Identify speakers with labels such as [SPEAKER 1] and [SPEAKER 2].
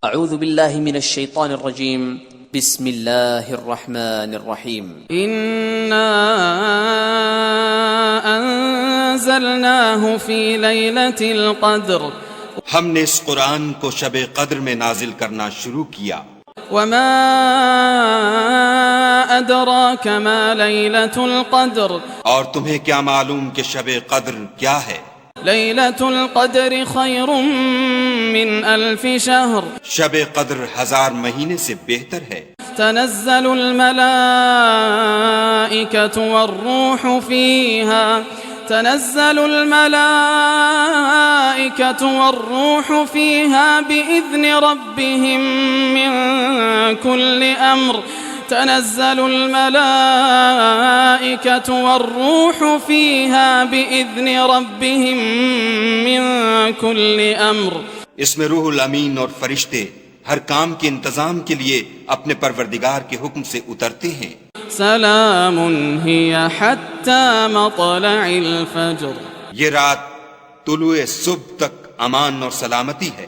[SPEAKER 1] اعوذ باللہ من الشیطان الرجیم بسم اللہ الرحمن الرحیم
[SPEAKER 2] انا انزلناه في ليلة القدر
[SPEAKER 3] ہم نے اس قرآن کو شب قدر میں نازل کرنا شروع کیا.
[SPEAKER 2] وما ادراك ما ليلة القدر
[SPEAKER 3] اور تمہیں کیا معلوم کہ شب قدر کیا ہے؟
[SPEAKER 2] ليلة القدر خير من 1000 شهر
[SPEAKER 3] شب قدر 1000 مہینے سے بہتر ہے.
[SPEAKER 2] تنزل الملائكة والروح فيها تنزل الملائكة والروح فيها بإذن ربهم من كل أمر تنزل الملائكة والروح فيها بإذن ربهم من كل أمر.
[SPEAKER 3] اس میں روح الامین اور فرشتے ہر کام کے انتظام کے لیے اپنے پروردگار کے حکم سے اترتے ہیں.
[SPEAKER 2] سلام هي حتى مطلع الفجر.
[SPEAKER 3] یہ رات طلوع صبح تک امان اور سلامتی ہے.